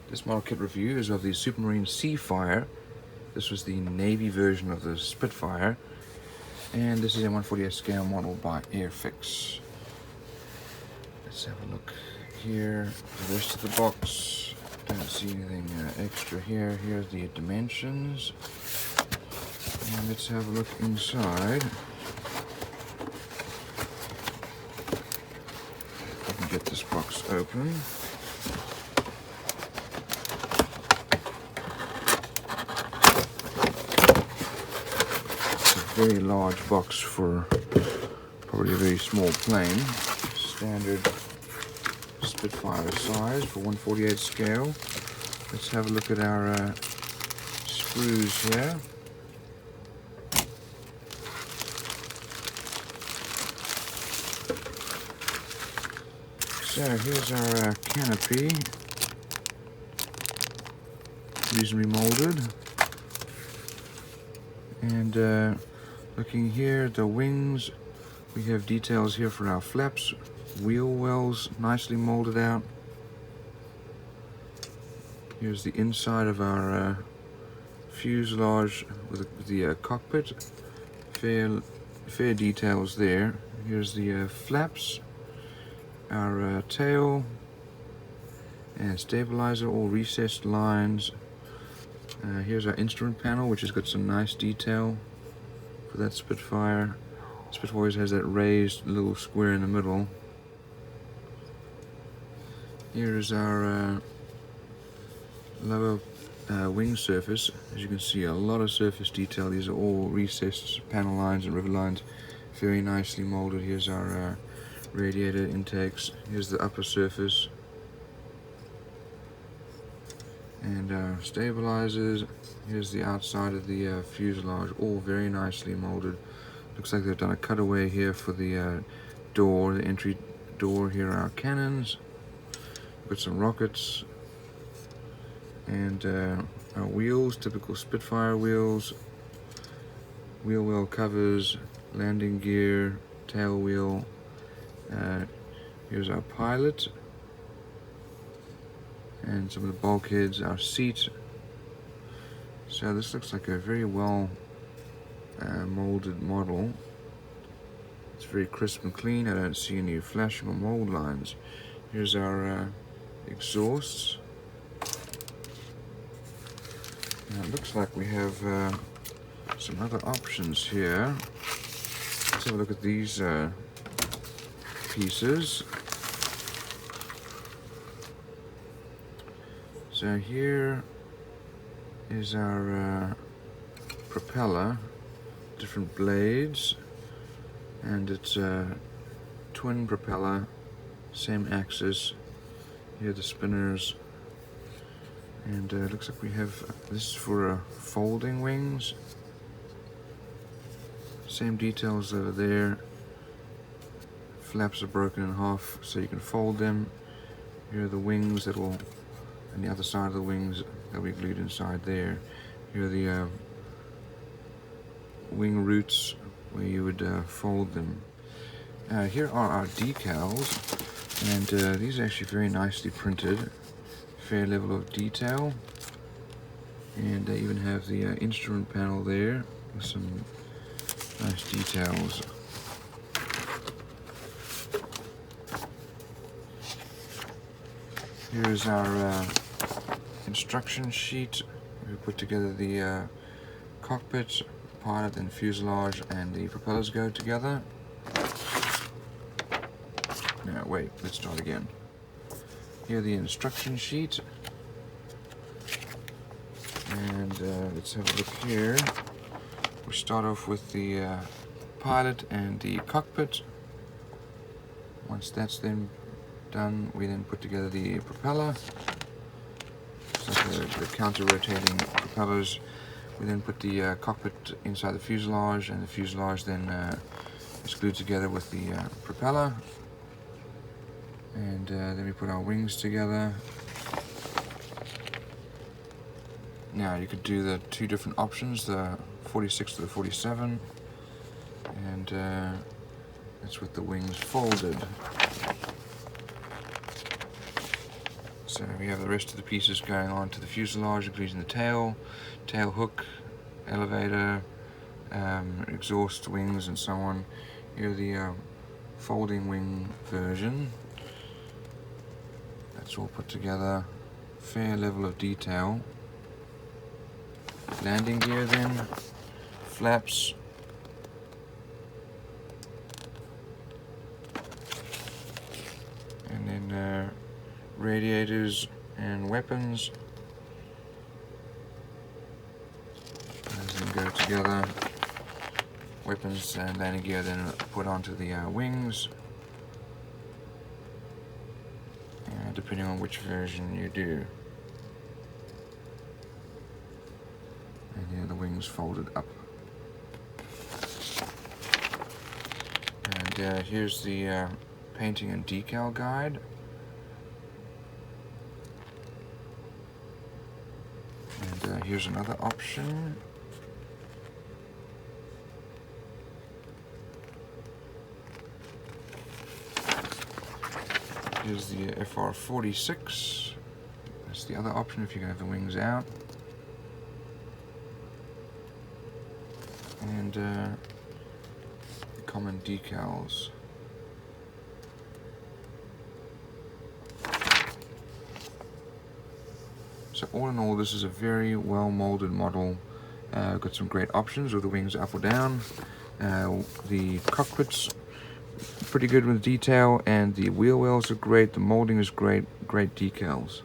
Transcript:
This model kit review is of the Supermarine Seafire. This was the Navy version of the Spitfire, and this is a 1/48 scale model by Airfix. Let's have a look here. The rest of the box, don't see anything extra here. Here's the dimensions, and let's have a look inside. If I can get this box open. Very large box for probably a very small plane. Standard Spitfire size for 1/48 scale. Let's have a look at our screws here. So here's our canopy, reasonably molded, and looking here at the wings, we have details here for our flaps, wheel wells nicely molded out. Here's the inside of our fuselage with the cockpit, fair details there. Here's the flaps, our tail and stabilizer, all recessed lines. Here's our instrument panel, which has got some nice detail for that Spitfire. Spitfire always has that raised little square in the middle. Here's our lower wing surface. As you can see, a lot of surface detail. These are all recessed panel lines and rivet lines, very nicely molded. Here's our radiator intakes. Here's the upper surface and our stabilizers. Here's the outside of the fuselage, all very nicely molded. Looks like they've done a cutaway here for the door, the entry door. Here are our cannons. We've got some rockets and our wheels, typical Spitfire wheels, wheel well covers, landing gear, tail wheel. Here's our pilot and some of the bulkheads, our seat. So this looks like a very well molded model. It's very crisp and clean. I don't see any flashing or mold lines. Here's our exhausts. Now it looks like we have some other options here. Let's have a look at these pieces. So here is our propeller, different blades, and it's a twin propeller, same axis. Here are the spinners, and it looks like we have this is for folding wings. Same details over there. Flaps are broken in half so you can fold them. Here are the wings that will, and the other side of the wings that we glued inside there. Here are the wing roots where you would fold them. Here are our decals, and these are actually very nicely printed, fair level of detail, and they even have the instrument panel there with some nice details. Here's our instruction sheet. We put together the cockpit, pilot and fuselage, and the propellers go together. No, wait, let's start again. Here the instruction sheet. And let's have a look here. We start off with the pilot and the cockpit. Once that's then done, we then put together the propeller. It's like the counter-rotating propellers. We then put the cockpit inside the fuselage, and the fuselage then is glued together with the propeller. And then we put our wings together. Now you could do the two different options, the 46 to the 47, and That's with the wings folded. So we have the rest of the pieces going on to the fuselage, including the tail hook, elevator, exhaust wings, and so on. Here's the folding wing version. That's all put together. Fair level of detail. Landing gear then, flaps, and then radiators and weapons. Those then go together. Weapons and landing gear then put onto the wings, depending on which version you do. And here the wings folded up. And here's the painting and decal guide. And here's another option. Here's the FR46. That's the other option if you're going to have the wings out. And common decals. So all in all, this is a very well molded model. Got some great options with the wings up or down. The cockpit's pretty good with detail, and the wheel wells are great. The molding is great. Great decals.